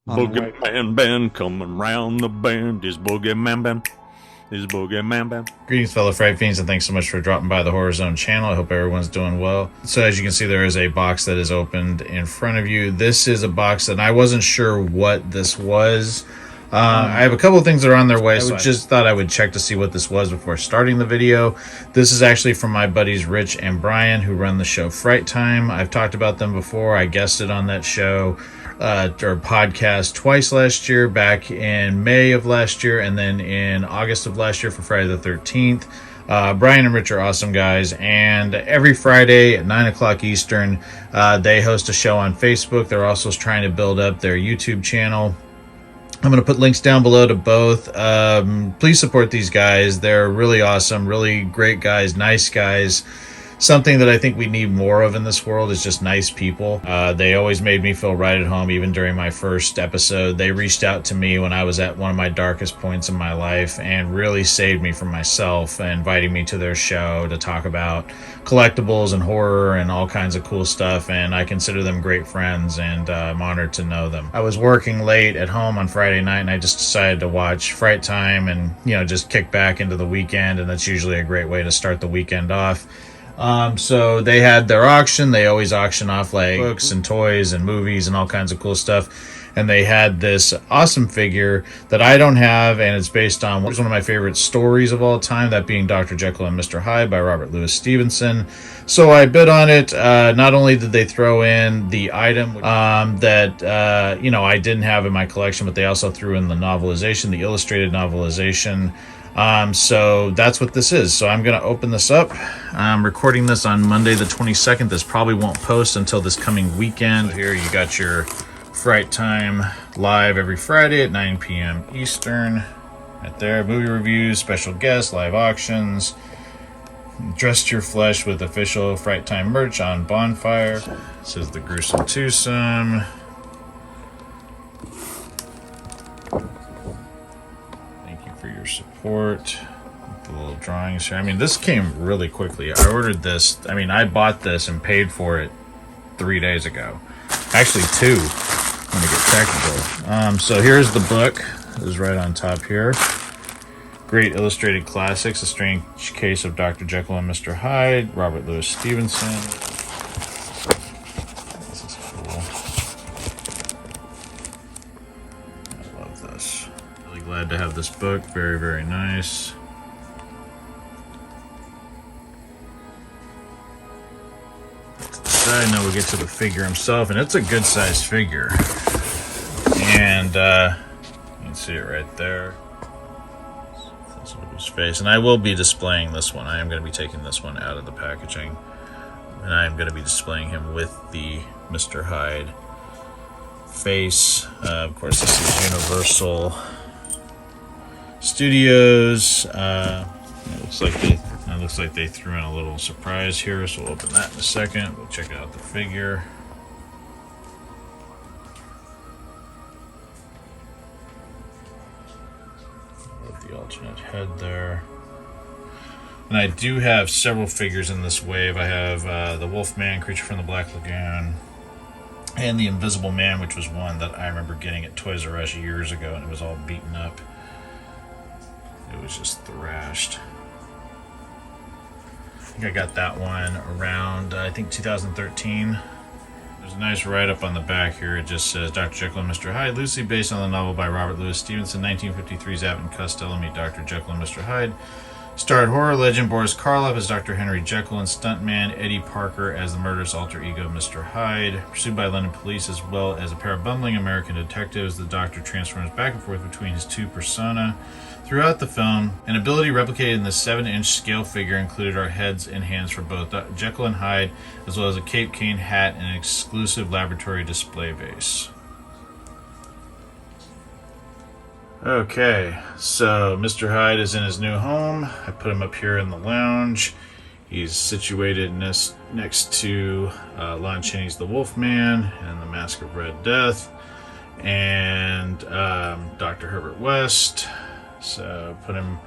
BoogeyMan band coming round the bend. Is BoogeyMan band. Is BoogeyMan band. Greetings, fellow Fright fiends, and thanks so much for dropping by the Horror Zone channel. I hope everyone's doing well. So as you can see, there is a box that is opened in front of you. This is a box that I wasn't sure what this was. I have a couple of things that are on their way, so I just thought I would check to see what this was before starting the video. This is actually from my buddies Rich and Brian, who run the show Fright Time. I've talked about them before. I guested on that show or podcast twice last year, back in May of last year, and then in August of last year for Friday the 13th. Brian and Rich are awesome guys, and every Friday at 9 o'clock Eastern, they host a show on Facebook. They're also trying to build up their YouTube channel. I'm going to put links down below to both. Please support these guys. They're really awesome, really great guys, nice guys. Something that I think we need more of in this world is just nice people. They always made me feel right at home, even during my first episode. They reached out to me when I was at one of my darkest points in my life and really saved me from myself, inviting me to their show to talk about collectibles and horror and all kinds of cool stuff. And I consider them great friends, and I'm honored to know them. I was working late at home on Friday night, and I just decided to watch Fright Time and, just kick back into the weekend. And that's usually a great way to start the weekend off. So they had their auction. They always auction off like books and toys and movies and all kinds of cool stuff. And they had this awesome figure that I don't have, and it's based on one of my favorite stories of all time, that being Dr. Jekyll and Mr. Hyde by Robert Louis Stevenson. So I bid on it. Not only did they throw in the item that I didn't have in my collection, but they also threw in the novelization, the illustrated novelization. So that's what this is. So I'm going to open this up. I'm recording this on Monday the 22nd. This probably won't post until this coming weekend. So here you got your Fright Time live every Friday at 9 p.m. Eastern. Right there, movie reviews, special guests, live auctions. Dress your flesh with official Fright Time merch on Bonfire. This is the Gruesome Twosome. For your support. The little drawings here. This came really quickly. I ordered this. I bought this and paid for it 3 days ago. Actually 2. I'm gonna get technical. So here's the book. It is right on top here. Great illustrated classics. A Strange Case of Dr. Jekyll and Mr. Hyde. Robert Louis Stevenson. This is cool. I love this. Really glad to have this book. Very, very nice. Now we'll get to the figure himself, and it's a good sized figure. And you can see it right there. That's his face. And I will be displaying this one. I am going to be taking this one out of the packaging, and I am going to be displaying him with the Mr. Hyde face. Of course, this is Universal Studios. It looks like they threw in a little surprise here, so we'll open that in a second. We'll check out the figure. With the alternate head there. And I do have several figures in this wave. I have the Wolfman, Creature from the Black Lagoon, and the Invisible Man, which was one that I remember getting at Toys R Us years ago, and it was all beaten up. It was just thrashed. I think I got that one around, I think 2013. There's a nice write-up on the back here. It just says, Dr. Jekyll and Mr. Hyde, loosely based on the novel by Robert Louis Stevenson, 1953's Abbott and Costello meet Dr. Jekyll and Mr. Hyde. Starred horror legend Boris Karloff as Dr. Henry Jekyll and stuntman Eddie Parker as the murderous alter ego of Mr. Hyde. Pursued by London police as well as a pair of bumbling American detectives, the Doctor transforms back and forth between his two persona. Throughout the film, an ability replicated in the 7-inch scale figure included our heads and hands for both Jekyll and Hyde, as well as a Cape Cane hat and an exclusive laboratory display vase. Okay, so Mr. Hyde is in his new home. I put him up here in the lounge. He's situated next to Lon Chaney's The Wolfman and The Mask of Red Death, and Dr. Herbert West. So put him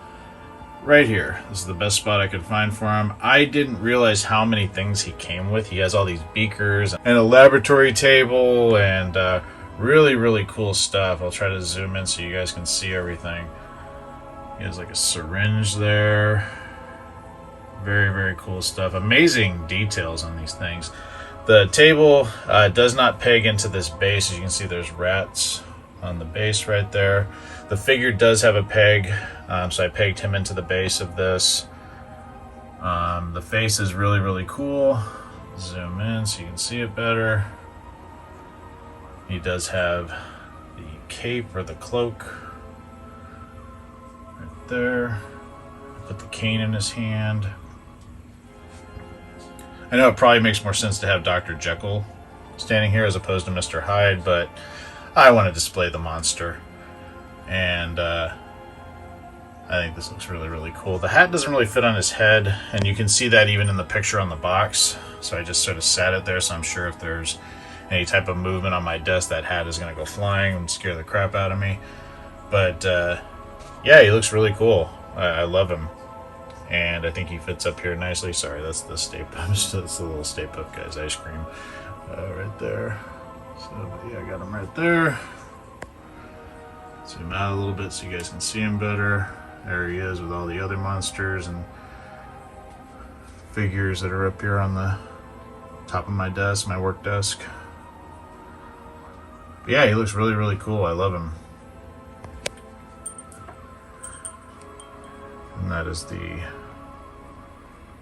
right here. This is the best spot I could find for him. I didn't realize how many things he came with. He has all these beakers and a laboratory table and Really, really cool stuff. I'll try to zoom in so you guys can see everything. He has like a syringe there. Very, very cool stuff. Amazing details on these things. The table does not peg into this base. As you can see, there's rats on the base right there. The figure does have a peg, so I pegged him into the base of this. The face is really, really cool. Zoom in so you can see it better. He does have the cape or the cloak right there. Put the cane in his hand. I know it probably makes more sense to have Dr. Jekyll standing here as opposed to Mr. Hyde, but I want to display the monster. And I think this looks really, really cool. The hat doesn't really fit on his head, and you can see that even in the picture on the box. So I just sort of sat it there, so I'm sure if there's any type of movement on my desk, that hat is going to go flying and scare the crap out of me. But yeah, he looks really cool. I love him. And I think he fits up here nicely. Sorry, that's the Stay Puft. That's the little Stay Puft Guy's ice cream right there. So yeah, I got him right there. Zoom out a little bit so you guys can see him better. There he is with all the other monsters and figures that are up here on the top of my desk, my work desk. But yeah, he looks really, really cool. I love him. And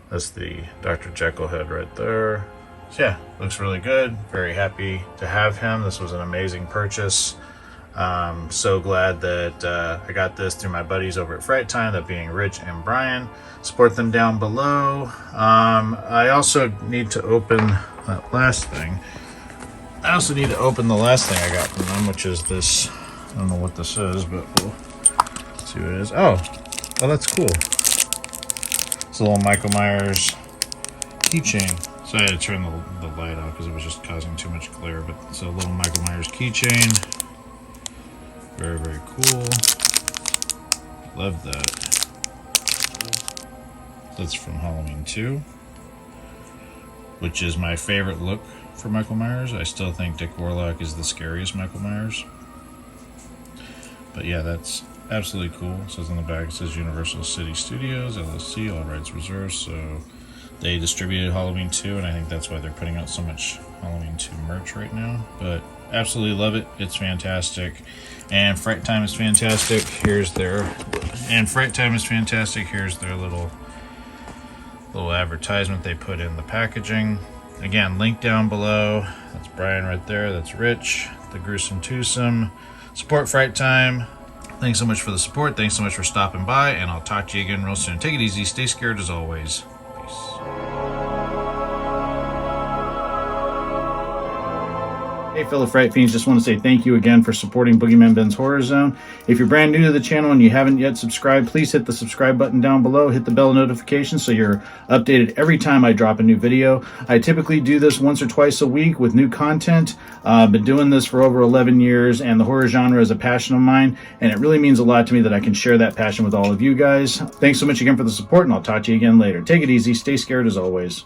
that's the Dr. Jekyll head right there. So yeah, looks really good. Very happy to have him. This was an amazing purchase. So glad that I got this through my buddies over at Fright Time, that being Rich and Brian. Support them down below. I also need to open that last thing. I also need to open the last thing I got from them, which is this. I don't know what this is, but we'll see what it is. Oh, that's cool. It's a little Michael Myers keychain. So I had to turn the light off because it was just causing too much glare. But it's a little Michael Myers keychain. Very, very cool. Love that. That's from Halloween 2, which is my favorite look for Michael Myers. I still think Dick Warlock is the scariest Michael Myers. But yeah, that's absolutely cool. It says on the back, it says Universal City Studios, LLC, all rights reserved. So they distributed Halloween 2, and I think that's why they're putting out so much Halloween 2 merch right now. But absolutely love it. It's fantastic. And Fright Time is fantastic. Here's their little advertisement they put in the packaging. Again, link down below. That's Brian right there. That's Rich, the Gruesome Twosome. Support Fright Time. Thanks so much for the support. Thanks so much for stopping by, and I'll talk to you again real soon. Take it easy. Stay scared as always. Peace. Hey fellow Fright Fiends, just want to say thank you again for supporting BoogeyMan Ben's Horror Zone. If you're brand new to the channel and you haven't yet subscribed, please hit the subscribe button down below, hit the bell notification so you're updated every time I drop a new video. I typically do this once or twice a week with new content. I've been doing this for over 11 years, and the horror genre is a passion of mine, and it really means a lot to me that I can share that passion with all of you guys. Thanks so much again for the support, and I'll talk to you again later. Take it easy, stay scared as always.